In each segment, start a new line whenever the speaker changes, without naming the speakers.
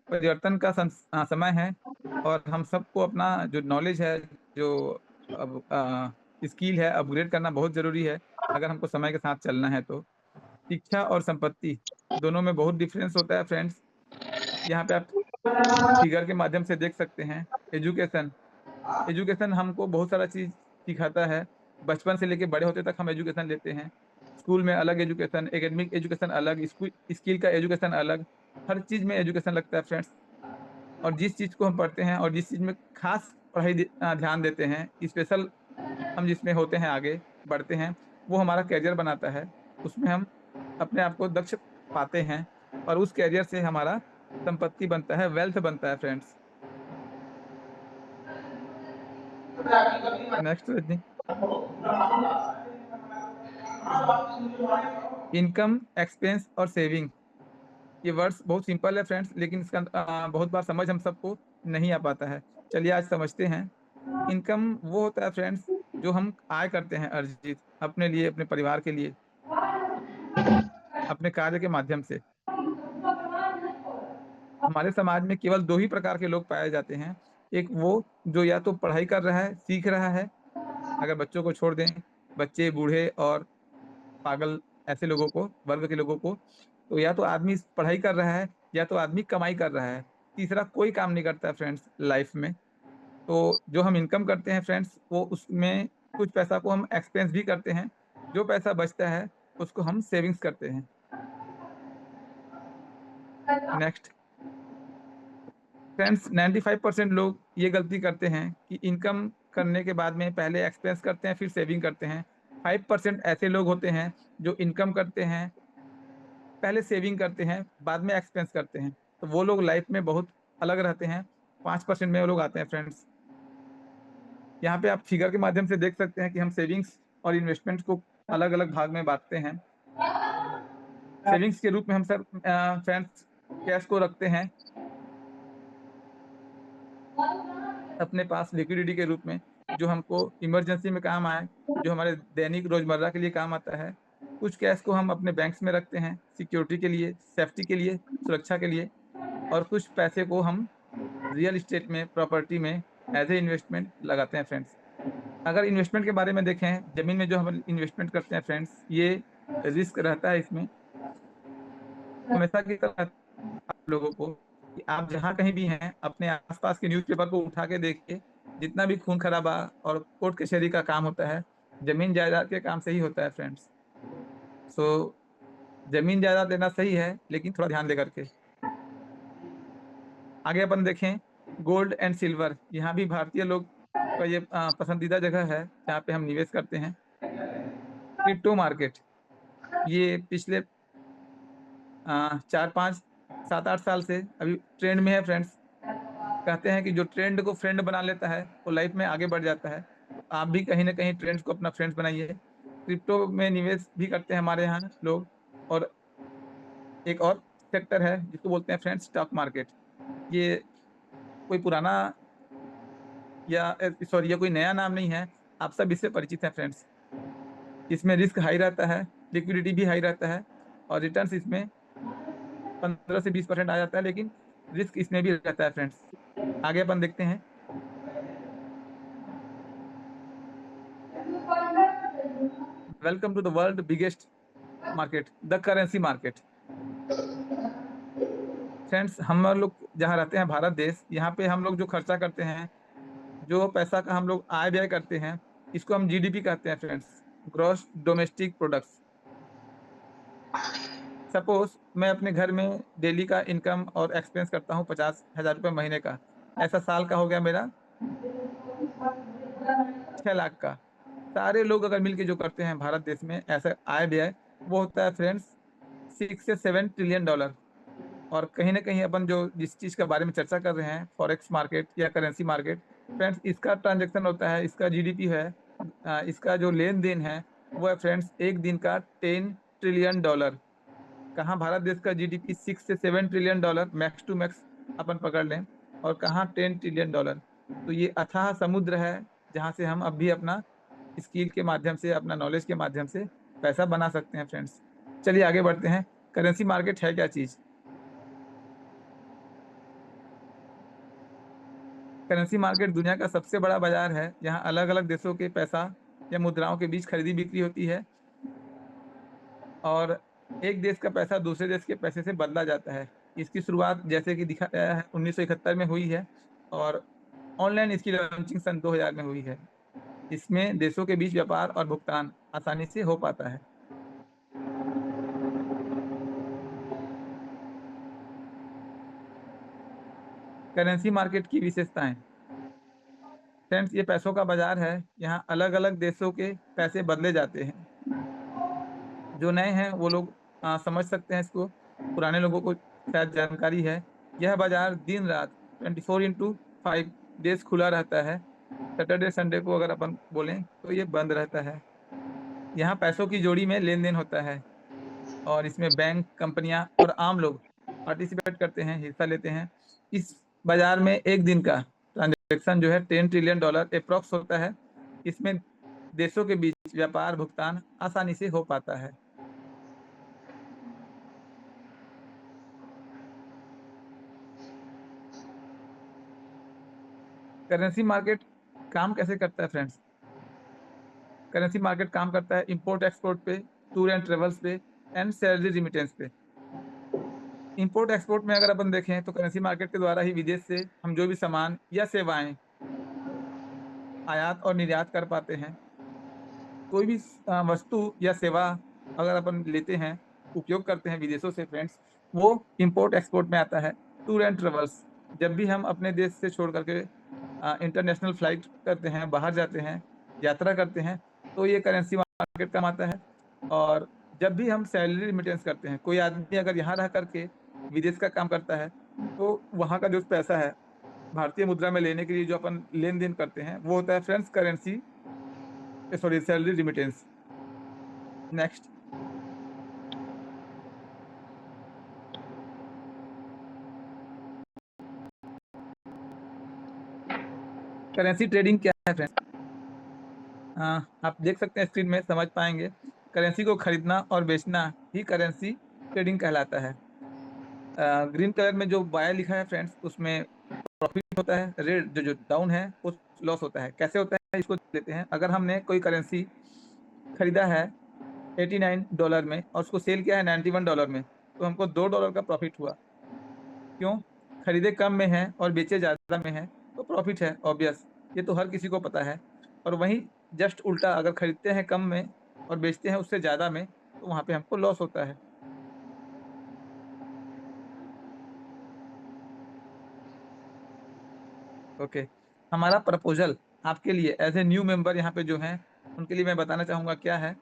परिवर्तन का समय है, और हम सबको अपना जो नॉलेज है, जो अब स्किल है, अपग्रेड करना बहुत ज़रूरी है, अगर हमको समय के साथ चलना है तो। शिक्षा और संपत्ति दोनों में बहुत डिफरेंस होता है फ्रेंड्स। यहाँ पे आप फिगर के माध्यम से देख सकते हैं। एजुकेशन एजुकेशन हमको बहुत सारा चीज़ सिखाता है। बचपन से लेके बड़े होते तक हम एजुकेशन लेते हैं। स्कूल में अलग एजुकेशन, एकेडमिक एजुकेशन अलग, स्किल का एजुकेशन अलग, हर चीज़ में एजुकेशन लगता है फ्रेंड्स। और जिस चीज़ को हम पढ़ते हैं और जिस चीज़ में खास ध्यान देते हैं, स्पेशल हम जिसमें होते हैं, आगे बढ़ते हैं, वो हमारा करियर बनाता है। उसमें हम अपने आप को दक्ष पाते हैं, और उस करियर से हमारा संपत्ति बनता है, वेल्थ बनता है friends. Next Rajni. Income, expense और सेविंग, ये वर्ड्स बहुत सिंपल है फ्रेंड्स, लेकिन इसका बहुत बार समझ हम सबको नहीं आ पाता है। चलिए आज समझते हैं। इनकम वो होता है फ्रेंड्स जो हम आय करते हैं अर्जित, अपने लिए, अपने परिवार के लिए, अपने कार्य के माध्यम से। हमारे समाज में केवल दो ही प्रकार के लोग पाए जाते हैं। एक वो जो या तो पढ़ाई कर रहा है, सीख रहा है, अगर बच्चों को छोड़ दें, बच्चे, बूढ़े और पागल, ऐसे लोगों को, वर्ग के लोगों को, तो या तो आदमी पढ़ाई कर रहा है, या तो आदमी कमाई कर रहा है। तीसरा कोई काम नहीं करता है फ्रेंड्स लाइफ में। तो जो हम इनकम करते हैं फ्रेंड्स, वो उसमें कुछ पैसा को हम एक्सपेंस भी करते हैं, जो पैसा बचता है उसको हम सेविंग्स करते हैं। नेक्स्ट फ्रेंड्स, 95% लोग ये गलती करते हैं कि इनकम करने के बाद में पहले एक्सपेंस करते हैं, फिर सेविंग करते हैं। 5% ऐसे लोग होते हैं जो इनकम करते हैं, पहले सेविंग करते हैं, बाद में एक्सपेंस करते हैं। तो वो लोग लाइफ में बहुत अलग रहते हैं। 5% में वो लोग आते हैं फ्रेंड्स। यहाँ पे आप फिगर के माध्यम से देख सकते हैं कि हम सेविंग्स और इन्वेस्टमेंट को अलग अलग भाग में बांटते हैं। सेविंग्स के रूप में हम सर फ्रेंड्स कैश को रखते हैं अपने पास लिक्विडिटी के रूप में, जो हमको इमरजेंसी में काम आए, जो हमारे दैनिक रोजमर्रा के लिए काम आता है। कुछ कैश को हम अपने बैंक्स में रखते हैं सिक्योरिटी के लिए, सेफ्टी के लिए, सुरक्षा के लिए। और कुछ पैसे को हम रियल इस्टेट में, प्रॉपर्टी में एज ए इन्वेस्टमेंट लगाते हैं फ्रेंड्स। अगर इन्वेस्टमेंट के बारे में देखें, जमीन में जो हम इन्वेस्टमेंट करते हैं फ्रेंड्स, ये रिस्क रहता है इसमें। हमेशा की तरह आप लोगों को कि आप जहाँ कहीं भी हैं, अपने आसपास के न्यूज़पेपर को उठा के देखिए। जितना भी खून खराबा और कोर्ट कचहरी का काम होता है, जमीन जायदाद के काम से ही होता है फ्रेंड्स। सो जमीन जायदाद लेना सही है, लेकिन थोड़ा ध्यान दे करके। आगे अपन देखें, गोल्ड एंड सिल्वर, यहाँ भी भारतीय लोग का ये पसंदीदा जगह है जहाँ पे हम निवेश करते हैं। क्रिप्टो मार्केट, ये पिछले 4 5 7 8 साल से अभी ट्रेंड में है फ्रेंड्स। कहते हैं कि जो ट्रेंड को फ्रेंड बना लेता है वो लाइफ में आगे बढ़ जाता है। तो आप भी कहीं ना कहीं ट्रेंड्स को अपना फ्रेंड्स बनाइए। क्रिप्टो में निवेश भी करते हैं हमारे यहाँ लोग। और एक और सेक्टर है जिसको बोलते हैं फ्रेंड्स स्टॉक मार्केट। ये कोई पुराना या सॉरी, ये कोई नया नाम नहीं है, आप सब इससे परिचित हैं फ्रेंड्स। इसमें रिस्क हाई रहता है, लिक्विडिटी भी हाई रहता है, और रिटर्न्स इसमें 15 से 20% आ जाता है, लेकिन रिस्क इसमें भी रहता है फ्रेंड्स। आगे अपन देखते हैं। Welcome to the world biggest market, the currency market. Friends, हम लोग जहाँ रहते हैं, भारत देश, यहाँ पे हम लोग जो खर्चा करते हैं, जो पैसा का हम लोग आय व्यय करते हैं, इसको हम जीडीपी कहते हैं friends, gross domestic products. Suppose मैं अपने घर में डेली का इनकम और एक्सपेंस करता हूँ 50,000 रुपये महीने का, ऐसा साल का हो गया मेरा 6 लाख का। सारे लोग अगर मिलके जो करते हैं भारत देश में ऐसा आय व्यय, वो होता है फ्रेंड्स 6 से 7 ट्रिलियन डॉलर। और कहीं ना कहीं अपन जो जिस चीज़ के बारे में चर्चा कर रहे हैं, फॉरेक्स मार्केट या करेंसी मार्केट, फ्रेंड्स इसका ट्रांजैक्शन होता है, इसका जीडीपी है, इसका जो लेन देन है वो है फ्रेंड्स एक दिन का 10 ट्रिलियन डॉलर। कहाँ भारत देश का जीडीपी 6 से 7 trillion dollar max to max अपन पकड़ लें, और कहाँ 10 ट्रिलियन डॉलर। तो ये अथाह समुद्र है जहाँ से हम अब भी अपना स्किल के माध्यम से, अपना नॉलेज के माध्यम से पैसा बना सकते हैं फ्रेंड्स। चलिए आगे बढ़ते हैं। करेंसी मार्केट है क्या चीज़? करेंसी मार्केट दुनिया का सबसे बड़ा बाजार है, यहाँ अलग-अलग देशों के पैसा या मुद्राओं के बीच खरीदी-बिक्री होती है और एक देश का पैसा दूसरे देश के पैसे से बदला जाता है। इसकी शुरुआत जैसे कि दिखा गया है 1971 में हुई है और ऑनलाइन इसकी लॉन्चिंग सन 2000 में हुई है। इसमें देशों के बीच व्यापार और भुगतान आसानी से हो पाता है। करेंसी मार्केट की विशेषताएँ। फ्रेंड्स, ये पैसों का बाजार है, यहाँ अलग-अलग देशों के पैसे बदले जाते हैं। जो नए हैं वो लोग समझ सकते हैं इसको, पुराने लोगों को शायद जानकारी है। यह बाज़ार दिन-रात 24/5 डेज़ खुला रहता है। सैटरडे, संडे को अगर अपन बोलें तो ये बंद रहता है। यहाँ पैसों की जोड़ी में लेन-देन होता है और इसमें बैंक, कंपनियाँ और आम लोग पार्टिसिपेट करते हैं, हिस्सा लेते हैं। इस बाज़ार में एक दिन का ट्रांज़ैक्शन जो है $10 ट्रिलियन एप्रॉक्स होता है। इसमें देशों के बीच व्यापार, भुगतान आसानी से हो पाता है। करेंसी मार्केट काम कैसे करता है फ्रेंड्स? करेंसी मार्केट काम करता है इंपोर्ट एक्सपोर्ट पे, टूर एंड ट्रेवल्स पे एंड सैलरी रेमिटेंस पे। इंपोर्ट एक्सपोर्ट में अगर अपन देखें तो करेंसी मार्केट के द्वारा ही विदेश से हम जो भी सामान या सेवाएं आयात और निर्यात कर पाते हैं। कोई भी वस्तु या सेवा अगर अपन लेते हैं, उपयोग करते हैं विदेशों से फ्रेंड्स, वो इंपोर्ट एक्सपोर्ट में आता है। टूर एंड ट्रेवल्स, जब भी हम अपने देश से छोड़ कर के इंटरनेशनल फ्लाइट करते हैं, बाहर जाते हैं, यात्रा करते हैं, तो ये करेंसी मार्केट काम आता है। और जब भी हम सैलरी रिमिटेंस करते हैं, कोई आदमी अगर यहाँ रह कर के विदेश का काम करता है, तो वहाँ का जो पैसा है, भारतीय मुद्रा में लेने के लिए जो अपन लेन-देन करते हैं, वो होता है friends currency sorry salary remittance. Next, currency trading क्या है फ्रेंड्स? आप देख सकते हैं स्क्रीन में, समझ पाएँगे। करेंसी को खरीदना और बेचना ही करेंसी ट्रेडिंग कहलाता है। ग्रीन कलर में जो बाय लिखा है फ्रेंड्स, उसमें प्रॉफिट होता है, रेड जो जो डाउन है, वो लॉस होता है। कैसे होता है इसको लेते हैं। अगर हमने कोई करेंसी खरीदा है $89 में और उसको सेल किया है $91 में, तो हमको $2 का प्रॉफिट हुआ। क्यों? खरीदे कम में हैं और बेचे ज़्यादा में हैं, तो प्रॉफिट है ऑब्वियस, ये तो हर किसी को पता है। और वहीं जस्ट उल्टा, अगर खरीदते हैं कम में और बेचते हैं उससे ज़्यादा में, तो वहाँ पे हमको लॉस होता है। ओके, हमारा प्रपोज़ल आपके लिए एज़ ए न्यू मेंबर यहाँ पे जो हैं, उनके लिए मैं बताना चाहूँगा क्या है।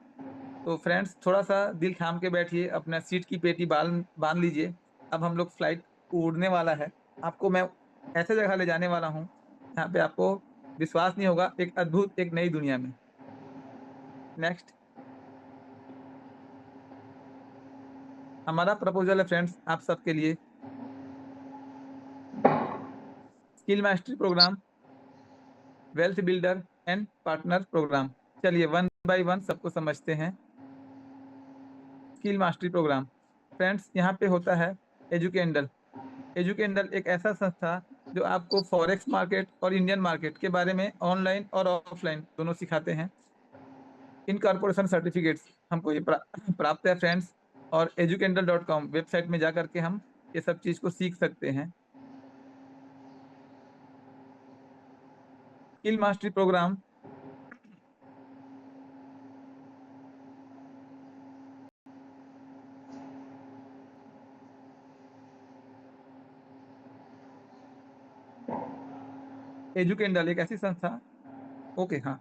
तो फ्रेंड्स, थोड़ा-सा दिल थाम के बैठिए, अपना सीट की पेटी बाँध बाँध लीजिए। अब हम लोग फ्लाइट उड़ने वाला है। आपको मैं ऐसे जगह ले जाने वाला हूँ, जहाँ पे आपको विश्वास नहीं होगा, एक अद्भुत, एक नई दुनिया में। नेक्स्ट, हमारा प्रपोज़ल है फ्रेंड्स आप सबके लिए, skill mastery programme, wealth builder and partner programme. चलिए वन बाय वन सबको समझते हैं। स्किल मास्टरी प्रोग्राम, फ्रेंड्स यहाँ पे होता है एजुकेंडल। एजुकेंडल एक ऐसा संस्था जो आपको फॉरेक्स मार्केट और इंडियन मार्केट के बारे में ऑनलाइन और ऑफलाइन दोनों सिखाते हैं। इन कॉर्पोरेशन सर्टिफिकेट्स हमको ये प्राप्त है फ्रेंड्स, और educandle.com वेबसाइट में जा करके हम ये सब चीज़ को सीख सकते हैं। स्किल मास्टरी प्रोग्राम एजुकेंडल एक ऐसी संस्था, ओके हाँ,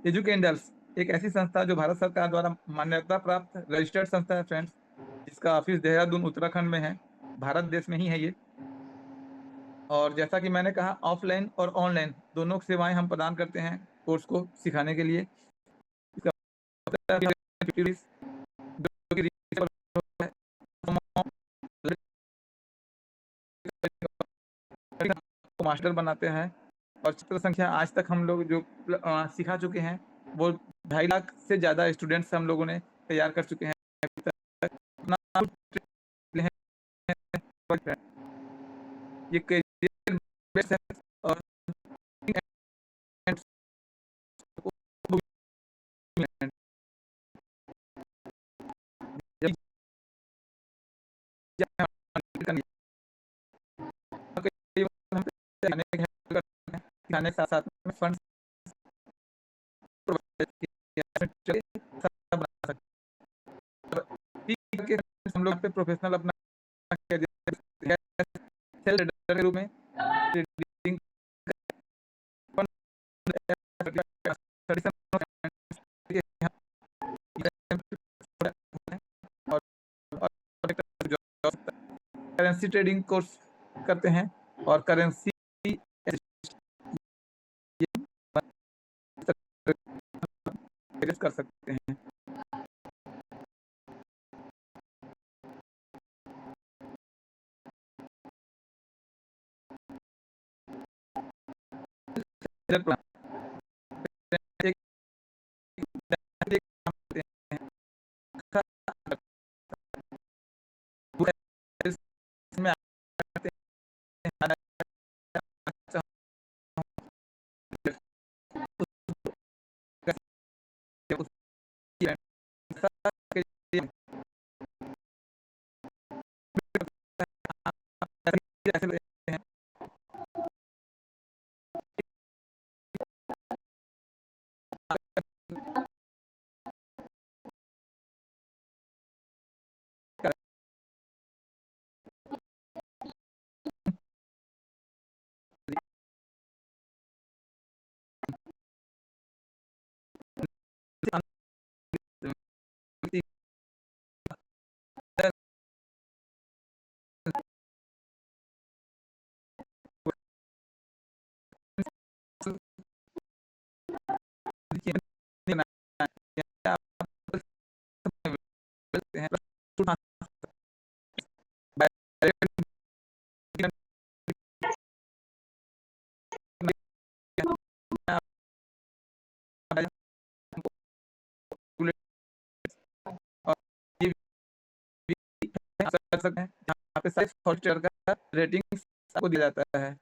एजुकेंडल्स एक ऐसी संस्था जो भारत सरकार द्वारा मान्यता प्राप्त रजिस्टर्ड संस्था है फ्रेंड्स, जिसका ऑफिस देहरादून उत्तराखंड में है, भारत देश में ही है ये। और जैसा कि मैंने कहा, ऑफलाइन और ऑनलाइन दोनों सेवाएं हम प्रदान करते हैं कोर्स को सिखाने के लिए। इसका मतलब है जो कि को मास्टर बनाते हैं और छात्र संख्या आज तक हम लोग जो सिखा चुके हैं, वो 2.5 लाख से ज़्यादा स्टूडेंट्स हम लोगों ने तैयार कर चुके हैं। अपना ये करियर बेस्ड है और खाने के साथ-साथ में फंड्स हम लोग पे प्रोफेशनल अपना सेल्फ के रूप में ट्रेडिंग करेंसी ट्रेडिंग कोर्स करते हैं और करेंसी कर सकते हैं। इसमें कर सकते हैं जहाँ पे साइज सॉफ्टवेयर का रेटिंग आपको दिया जाता है।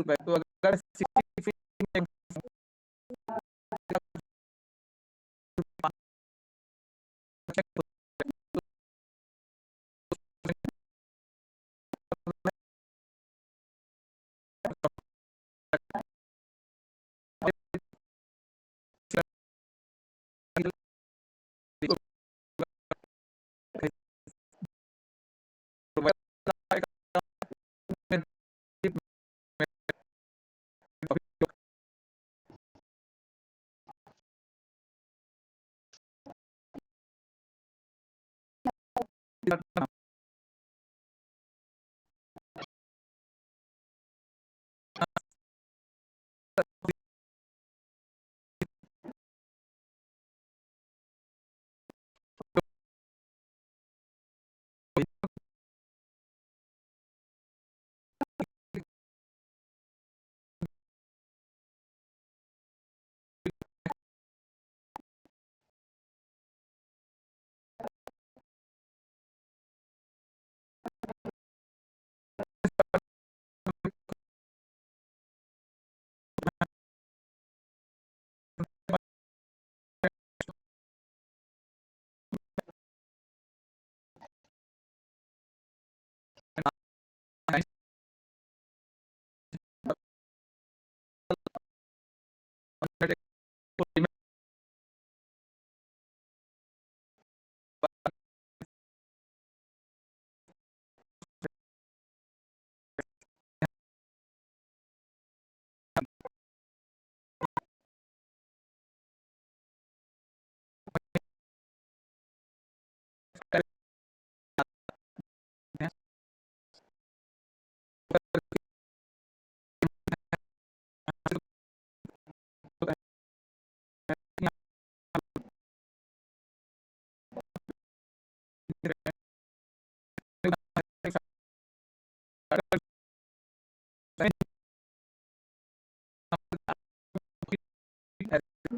में तो अगर 60 फीट में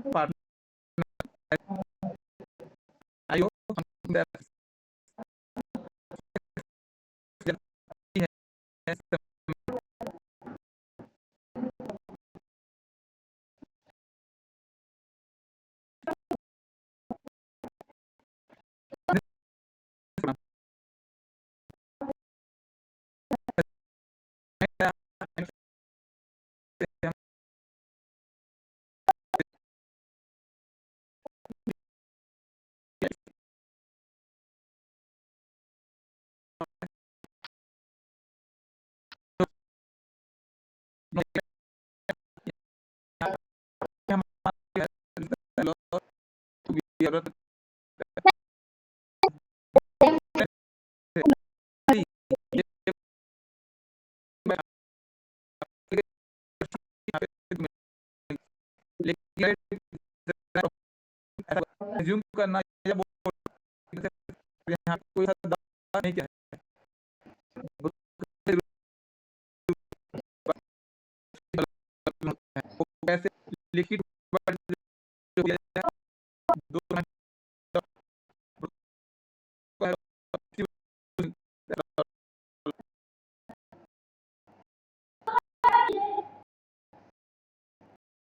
पार्टनर आयो रिज्यूम करना या यहाँ कोई नहीं क्या कैसे लिखित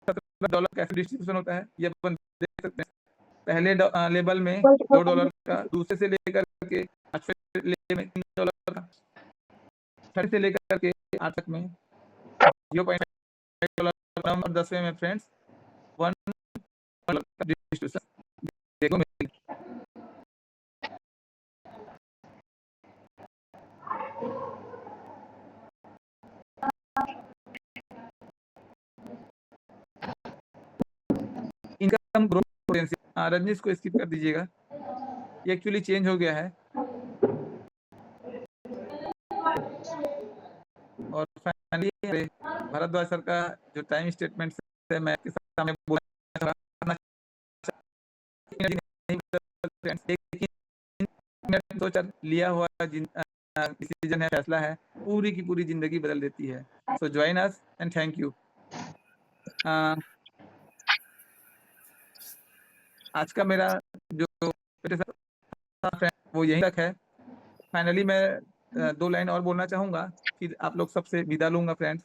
$17 कैसे डिस्ट्रीब्यूशन होता है ये अपन देख सकते हैं। पहले लेवल में $2 का, दूसरे से लेकर के में $3 का, छठे से लेकर के 8 तक में $0.5 और 10वें में फ्रेंड्स $1 का डिस्ट्रीब्यूशन देखो इनकम ग्रोथ पोटेंशियल। रजनीश को स्किप कर दीजिएगा, ये एक्चुअली चेंज हो गया है। और फाइनली भारद्वाज सर का जो टाइम स्टेटमेंट है मैं आपके सामने बोलना लिया हुआ डिसीजन है, फैसला है, पूरी की पूरी जिंदगी बदल देती है। सो join us and thank you. आज का मेरा जो वो यहीं तक है। फाइनली मैं 2 लाइन और बोलना चाहूंगा, फिर आप लोग सबसे विदा लूंगा फ्रेंड्स।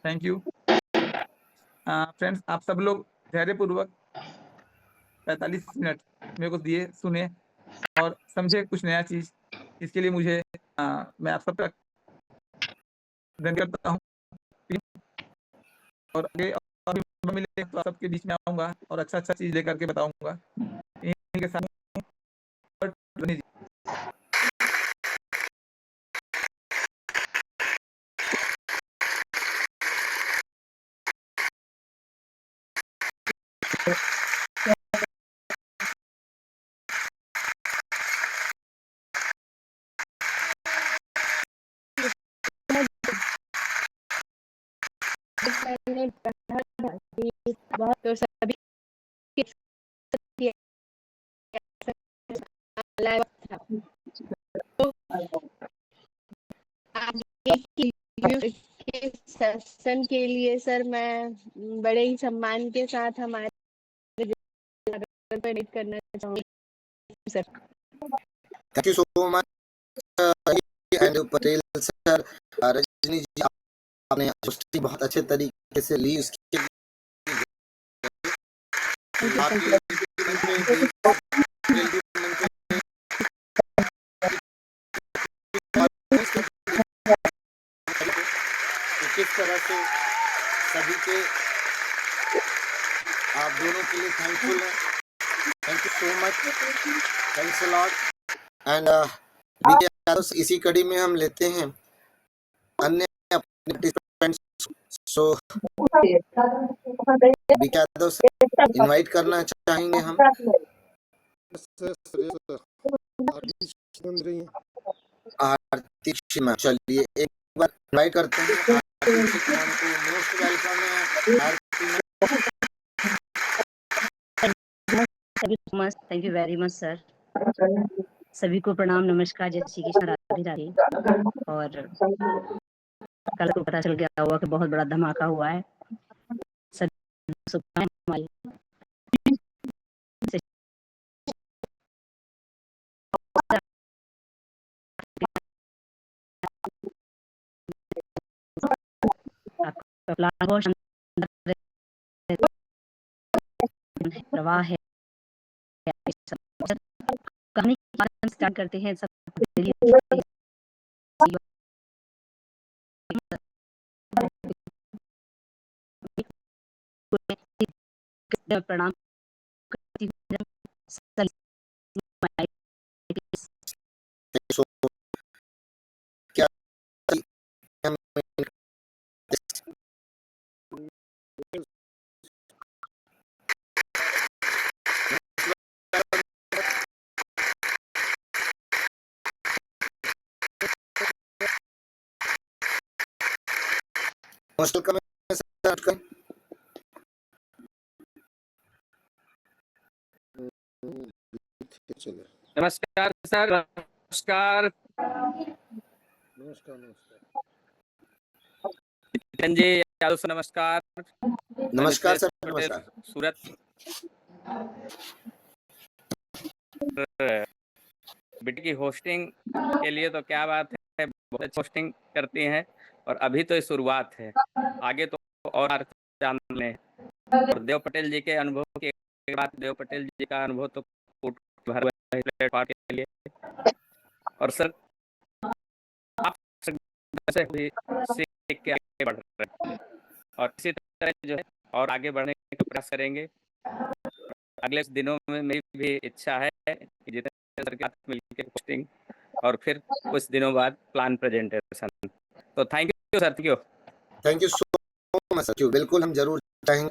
Thank you friends. आप सब लोग धैर्यपूर्वक 45 मिनट मेरे को दिए, सुने और समझे कुछ नया चीज। इसके लिए मुझे मैं आप सब तक धन्यवाद करता हूँ। और आगे और भी मिले तो आप सबके बीच में आऊंगा और अच्छा चीज लेकर के बताऊंगा। इनके साथ
तो सभी सेशन के लिए सर मैं बड़े ही सम्मान के साथ हमारे करना चाहूंगी sir.
Thank you so much and Patel sir. Rajni ji आपने बहुत अच्छे तरीके से ली, उसके किस तरह से सभी के आप दोनों के लिए थैंकफुल है। Thank you so much, thanks a lot. And इसी कड़ी में हम लेते हैं अन्य पार्टिसिपेंट्स। सो इनवाइट करना चाहेंगे हम। आरती मैम, चलिए एक बार इनवाइट करते हैं आरती मैम को। मोस्ट वेलकम है Aarti ma'am.
Thank you very much sir. सभी को प्रणाम, नमस्कार, जय श्री कृष्ण, राधे भी जाती और कल को पता चल गया हुआ कि बहुत बड़ा धमाका हुआ है। सभी शुभकामनाएं हमारी आपका प्लान बहुत शानदार प्रवाह है। कहानी स्टार्ट करते हैं सब प्रणाम करती हूँ।
So, क्या हम हॉस्टल का मैं स्टार्ट करें? चलो
नमस्कार सर, नमस्कार
नमस्कार नमस्कार
जितेन जी यादव सर, नमस्कार।
नमस्कार सर
पटेल,
नमस्कार।
सूरत बेटी की होस्टिंग के लिए तो क्या बात है, बहुत अच्छी होस्टिंग करती हैं और अभी तो ये शुरुआत है, आगे तो और जानने और देव पटेल जी के अनुभव के बाद देव पटेल जी का अनुभव तो भर प्लेटफॉर्म के लिए। और सर आप से भी सीख के आगे बढ़ रहे हैं और इसी तरह जो है और आगे बढ़ने का प्रयास करेंगे। अगले दिनों में भी इच्छा है कि जितने सर के साथ मिलकर पोस्टिंग और फिर कुछ दिनों बाद प्लान प्रेजेंटेशन। तो thank you sir,
thank you so much sir. बिल्कुल हम जरूर चाहेंगे